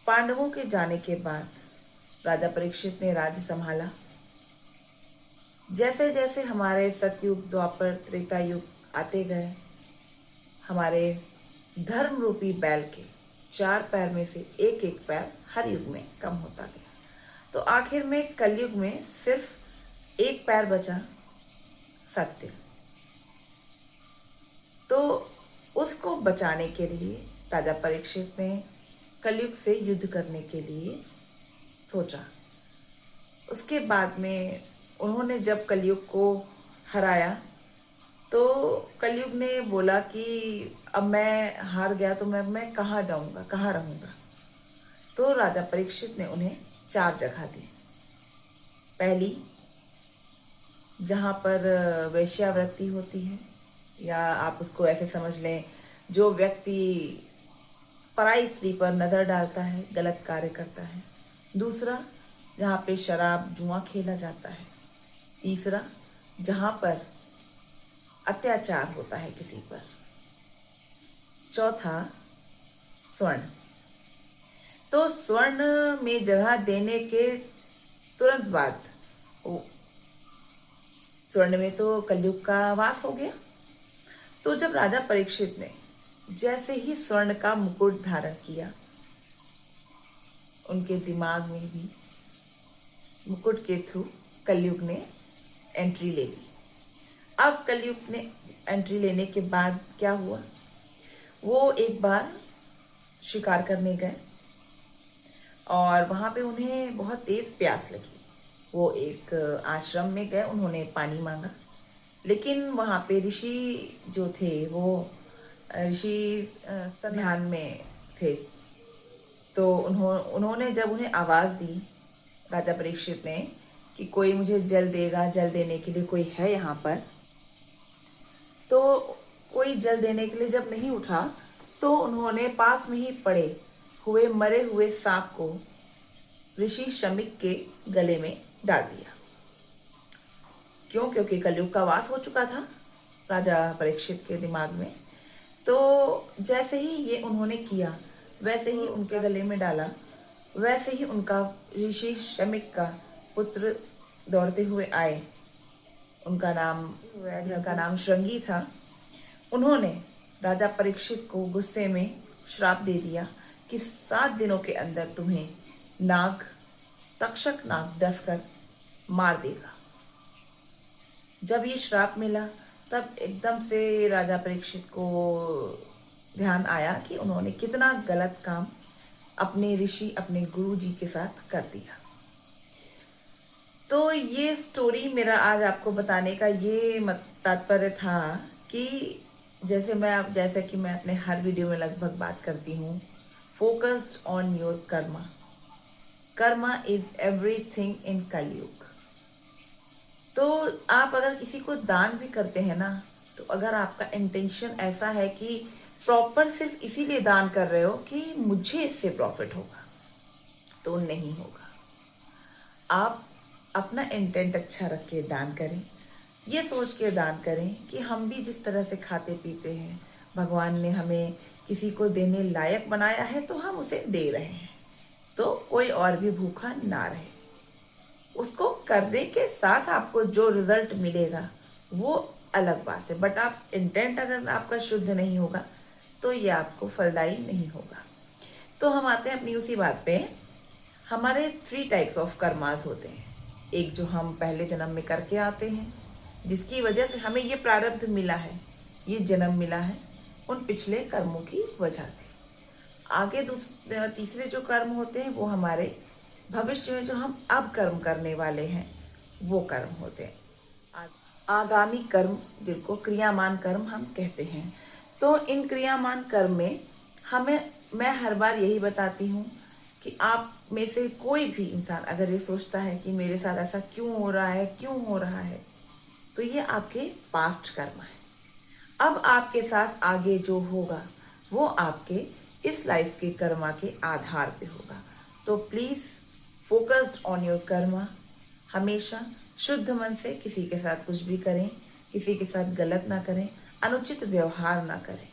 पांडवों के जाने के बाद राजा परीक्षित ने राज्य संभाला। जैसे जैसे हमारे सतयुग, द्वापर, त्रेता युग आते गए, हमारे धर्म रूपी बैल के 4 पैर में से एक एक पैर हर युग में कम होता गया। तो आखिर में कलयुग में सिर्फ एक पैर बचा, सत्य। तो उसको बचाने के लिए राजा परीक्षित ने कलयुग से युद्ध करने के लिए सोचा। उसके बाद में उन्होंने जब कलयुग को हराया तो कलयुग ने बोला कि अब मैं हार गया तो मैं कहाँ जाऊंगा, कहाँ रहूंगा। तो राजा परीक्षित ने उन्हें 4 जगह दी। पहली, जहाँ पर वेश्यावृत्ति होती है, या आप उसको ऐसे समझ लें, जो व्यक्ति पराई स्त्री पर नजर डालता है, गलत कार्य करता है। दूसरा, जहाँ पे शराब जुआ खेला जाता है। तीसरा, जहाँ पर अत्याचार होता है किसी पर। चौथा, स्वर्ण। तो स्वर्ण में जगह देने के तुरंत बाद स्वर्ण में तो कलयुग का वास हो गया। तो जब राजा परीक्षित ने जैसे ही स्वर्ण का मुकुट धारण किया, उनके दिमाग में भी मुकुट के थ्रू कलयुग ने एंट्री ले ली। अब कलयुग ने एंट्री लेने के बाद क्या हुआ, वो एक बार शिकार करने गए और वहाँ पे उन्हें बहुत तेज प्यास लगी। वो एक आश्रम में गए, उन्होंने पानी मांगा, लेकिन वहाँ पे ऋषि जो थे वो ऋषि ध्यान में थे। तो उन्होंने जब उन्हें आवाज़ दी, राजा परीक्षित ने, कि कोई मुझे जल देगा, जल देने के लिए कोई है यहाँ पर। तो कोई जल देने के लिए जब नहीं उठा तो उन्होंने पास में ही पड़े हुए मरे हुए सांप को ऋषि शमिक के गले में डाल दिया। क्यों? क्योंकि कलयुग का वास हो चुका था राजा परीक्षित के दिमाग में। तो जैसे ही ये उन्होंने किया, वैसे ही उनके गले में डाला, वैसे ही उनका ऋषि शमिक का पुत्र दौड़ते हुए आए। जिनका नाम श्रृंगी था। उन्होंने राजा परीक्षित को गुस्से में श्राप दे दिया कि 7 दिनों के अंदर तुम्हें नाग, तक्षक नाग डसकर मार देगा। जब ये श्राप मिला तब एकदम से राजा परीक्षित को ध्यान आया कि उन्होंने कितना गलत काम अपने ऋषि, अपने गुरु जी के साथ कर दिया। तो ये स्टोरी मेरा आज आपको बताने का ये तात्पर्य था कि जैसे कि मैं अपने हर वीडियो में लगभग बात करती हूँ, focused on your Karma. Karma is everything in कलयुग। तो आप अगर किसी को दान भी करते हैं ना, तो अगर आपका इंटेंशन ऐसा है कि प्रॉपर सिर्फ इसीलिए दान कर रहे हो कि मुझे इससे प्रॉफिट होगा, तो नहीं होगा। आप अपना इंटेंट अच्छा रख के दान करें, ये सोच के दान करें कि हम भी जिस तरह से खाते पीते हैं, भगवान ने हमें किसी को देने लायक बनाया है तो हम उसे दे रहे हैं, तो कोई और भी भूखा ना रहे। उसको करने के साथ आपको जो रिजल्ट मिलेगा वो अलग बात है, बट आप इंटेंट अगर आपका शुद्ध नहीं होगा तो ये आपको फलदायी नहीं होगा। तो हम आते हैं अपनी उसी बात पे। हमारे 3 टाइप्स ऑफ कर्मास होते हैं। एक जो हम पहले जन्म में करके आते हैं, जिसकी वजह से हमें ये प्रारब्ध मिला है, ये जन्म मिला है उन पिछले कर्मों की वजह से। आगे तीसरे जो कर्म होते हैं वो हमारे भविष्य में जो हम अब कर्म करने वाले हैं वो कर्म होते हैं। आगामी कर्म, जिनको क्रियामान कर्म हम कहते हैं। तो इन क्रियामान कर्म में मैं हर बार यही बताती हूँ कि आप में से कोई भी इंसान अगर ये सोचता है कि मेरे साथ ऐसा क्यों हो रहा है, तो ये आपके पास्ट कर्म है। अब आपके साथ आगे जो होगा वो आपके इस लाइफ के कर्मा के आधार पे होगा। तो please focused on your Karma. हमेशा शुद्ध मन से किसी के साथ कुछ भी करें, किसी के साथ गलत ना करें, अनुचित व्यवहार ना करें,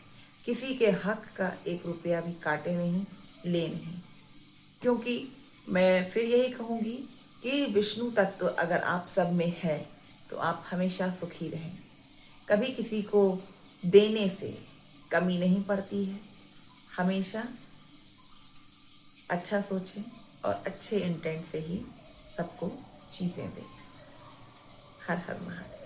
किसी के हक का 1 रुपया भी काटे नहीं, ले नहीं। क्योंकि मैं फिर यही कहूँगी कि विष्णु तत्व अगर आप सब में है तो आप हमेशा सुखी रहें। कभी किसी को देने से कमी नहीं पड़ती है। हमेशा अच्छा सोचें और अच्छे इंटेंट से ही सबको चीज़ें दें। हर हर महादेव।